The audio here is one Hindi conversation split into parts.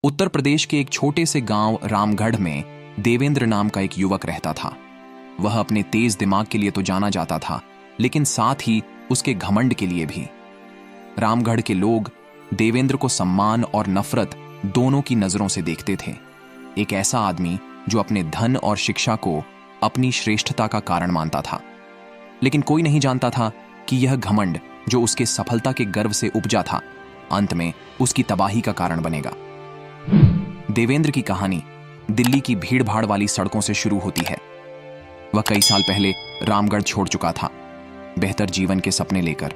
उत्तर प्रदेश के एक छोटे से गांव रामगढ़ में देवेंद्र नाम का एक युवक रहता था। वह अपने तेज दिमाग के लिए तो जाना जाता था, लेकिन साथ ही उसके घमंड के लिए भी। रामगढ़ के लोग देवेंद्र को सम्मान और नफरत दोनों की नजरों से देखते थे। एक ऐसा आदमी जो अपने धन और शिक्षा को अपनी श्रेष्ठता का कारण मानता था। लेकिन कोई नहीं जानता था कि यह घमंड जो उसके सफलता के गर्व से उपजा था, अंत में उसकी तबाही का कारण बनेगा। देवेंद्र की कहानी दिल्ली की भीड़-भाड़ वाली सड़कों से शुरू होती है। वह कई साल पहले रामगढ़ छोड़ चुका था, बेहतर जीवन के सपने लेकर।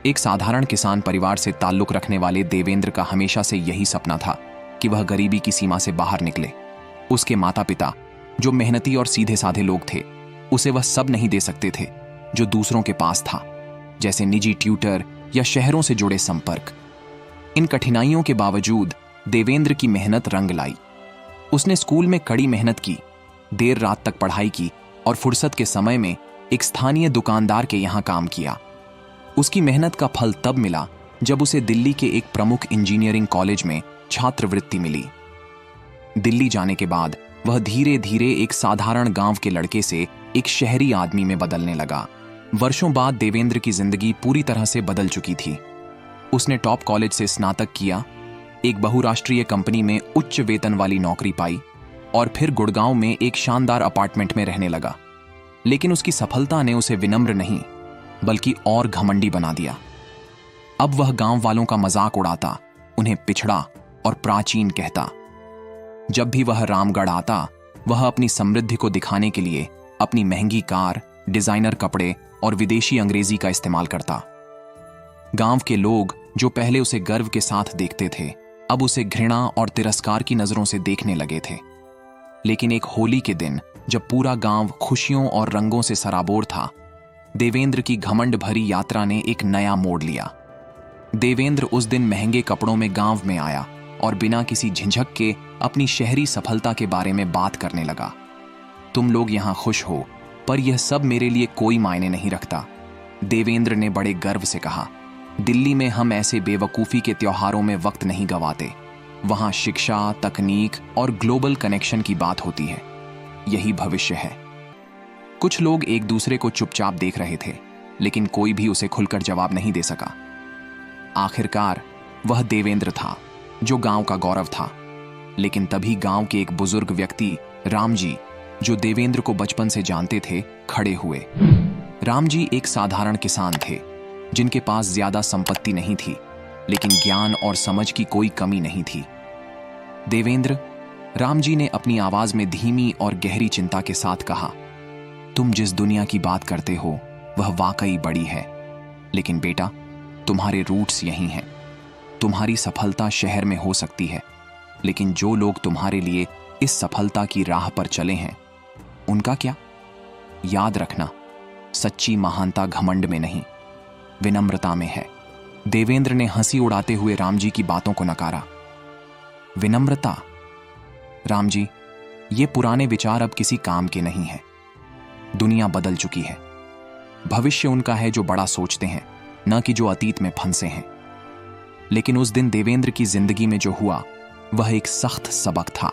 एक साधारण किसान परिवार से ताल्लुक रखने वाले देवेंद्र का हमेशा से यही सपना था कि वह गरीबी की सीमा से बाहर निकले। उसके माता पिता, जो मेहनती और सीधे साधे लोग थे, उसे वह सब नहीं दे सकते थे जो दूसरों के पास था, जैसे निजी ट्यूटर या शहरों से जुड़े संपर्क। इन कठिनाइयों के बावजूद देवेंद्र की मेहनत रंग लाई। उसने स्कूल में कड़ी मेहनत की, देर रात तक पढ़ाई की और फुर्सत के समय में एक स्थानीय दुकानदार के यहां काम किया। उसकी मेहनत का फल तब मिला जब उसे दिल्ली के एक प्रमुख इंजीनियरिंग कॉलेज में छात्रवृत्ति मिली। दिल्ली जाने के बाद वह धीरे धीरे एक साधारण गांव के लड़के से एक शहरी आदमी में बदलने लगा। वर्षों बाद देवेंद्र की जिंदगी पूरी तरह से बदल चुकी थी। उसने टॉप कॉलेज से स्नातक किया, एक बहुराष्ट्रीय कंपनी में उच्च वेतन वाली नौकरी पाई और फिर गुड़गांव में एक शानदार अपार्टमेंट में रहने लगा। लेकिन उसकी सफलता ने उसे विनम्र नहीं बल्कि और घमंडी बना दिया। अब वह गांव वालों का मजाक उड़ाता, उन्हें पिछड़ा और प्राचीन कहता। जब भी वह रामगढ़ आता, वह अपनी समृद्धि को दिखाने के लिए अपनी महंगी कार, डिजाइनर कपड़े और विदेशी अंग्रेजी का इस्तेमाल करता। गांव के लोग जो पहले उसे गर्व के साथ देखते थे, अब उसे घृणा और तिरस्कार की नजरों से देखने लगे थे। लेकिन एक होली के दिन, जब पूरा गांव खुशियों और रंगों से सराबोर था, देवेंद्र की घमंड भरी यात्रा ने एक नया मोड़ लिया। देवेंद्र उस दिन महंगे कपड़ों में गांव में आया और बिना किसी झिझक के अपनी शहरी सफलता के बारे में बात करने लगा। तुम लोग यहां खुश हो, पर यह सब मेरे लिए कोई मायने नहीं रखता, देवेंद्र ने बड़े गर्व से कहा। दिल्ली में हम ऐसे बेवकूफ़ी के त्योहारों में वक्त नहीं गंवाते। वहां शिक्षा, तकनीक और ग्लोबल कनेक्शन की बात होती है। यही भविष्य है। कुछ लोग एक दूसरे को चुपचाप देख रहे थे, लेकिन कोई भी उसे खुलकर जवाब नहीं दे सका। आखिरकार वह देवेंद्र था जो गांव का गौरव था। लेकिन तभी गांव के एक बुजुर्ग व्यक्ति राम जी, जो देवेंद्र को बचपन से जानते थे, खड़े हुए। राम जी एक साधारण किसान थे जिनके पास ज्यादा संपत्ति नहीं थी, लेकिन ज्ञान और समझ की कोई कमी नहीं थी। देवेंद्र, राम जी ने अपनी आवाज में धीमी और गहरी चिंता के साथ कहा, तुम जिस दुनिया की बात करते हो वह वाकई बड़ी है, लेकिन बेटा, तुम्हारे रूट्स यहीं हैं। तुम्हारी सफलता शहर में हो सकती है, लेकिन जो लोग तुम्हारे लिए इस सफलता की राह पर चले हैं, उनका क्या? याद रखना, सच्ची महानता घमंड में नहीं, विनम्रता में है। देवेंद्र ने हंसी उड़ाते हुए राम जी की बातों को नकारा। विनम्रता? राम जी, ये पुराने विचार अब किसी काम के नहीं हैं। दुनिया बदल चुकी है। भविष्य उनका है जो बड़ा सोचते हैं, न कि जो अतीत में फंसे हैं। लेकिन उस दिन देवेंद्र की जिंदगी में जो हुआ, वह एक सख्त सबक था।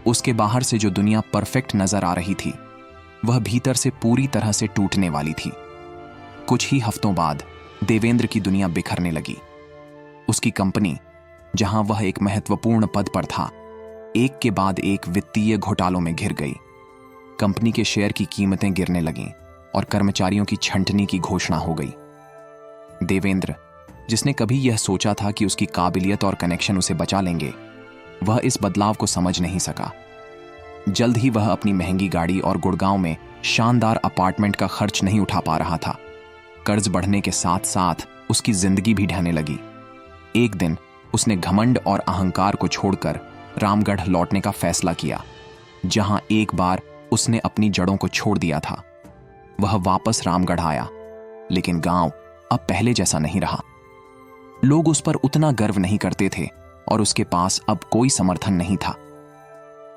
उसके बाहर से जो दुनिया परफेक्ट नजर आ रही थी, वह भीतर से पूरी तरह से टूटने वाली थी। कुछ ही हफ्तों बाद देवेंद्र की दुनिया बिखरने लगी। उसकी कंपनी, जहां वह एक महत्वपूर्ण पद पर था, एक के बाद एक वित्तीय घोटालों में घिर गई। कंपनी के शेयर की कीमतें गिरने लगीं और कर्मचारियों की छंटनी की घोषणा हो गई। देवेंद्र, जिसने कभी यह सोचा था कि उसकी काबिलियत और कनेक्शन उसे बचा लेंगे, वह इस बदलाव को समझ नहीं सका। जल्द ही वह अपनी महंगी गाड़ी और गुड़गांव में शानदार अपार्टमेंट का खर्च नहीं उठा पा रहा था। कर्ज बढ़ने के साथ साथ उसकी जिंदगी भी ढहने लगी। एक दिन उसने घमंड और अहंकार को छोड़कर रामगढ़ लौटने का फैसला किया, जहां एक बार उसने अपनी जड़ों को छोड़ दिया था। वह वापस रामगढ़ आया, लेकिन गांव अब पहले जैसा नहीं रहा। लोग उस पर उतना गर्व नहीं करते थे और उसके पास अब कोई समर्थन नहीं था।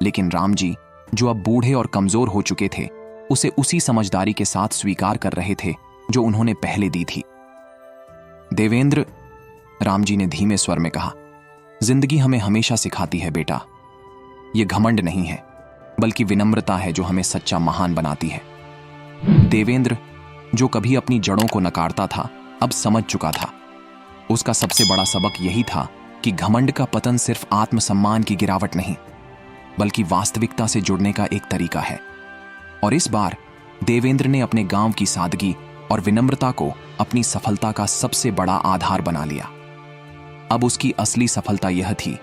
लेकिन राम जी, जो अब बूढ़े और कमजोर हो चुके थे, उसे उसी समझदारी के साथ स्वीकार कर रहे थे जो उन्होंने पहले दी थी। देवेंद्र, राम जी ने धीमे स्वर में कहा, जिंदगी हमें हमेशा सिखाती है बेटा, ये घमंड नहीं है बल्कि विनम्रता है जो हमें सच्चा महान बनाती है। देवेंद्र, जो कभी अपनी जड़ों को नकारता था, अब समझ चुका था। उसका सबसे बड़ा सबक यही था कि घमंड का पतन सिर्फ आत्मसम्मान की गिरावट नहीं, बल्कि वास्तविकता से जुड़ने का एक तरीका है। और इस बार देवेंद्र ने अपने गांव की सादगी और विनम्रता को अपनी सफलता का सबसे बड़ा आधार बना लिया। अब उसकी असली सफलता यह थी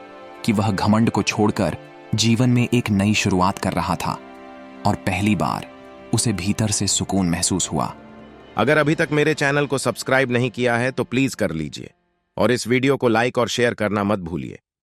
कि वह घमंड को छोड़कर जीवन में एक नई शुरुआत कर रहा था, और पहली बार उसे भीतर से सुकून महसूस हुआ। अगर अभी तक मेरे चैनल को सब्सक्राइब नहीं किया है तो प्लीज कर लीजिए और इस वीडियो को लाइक और शेयर करना मत भूलिए।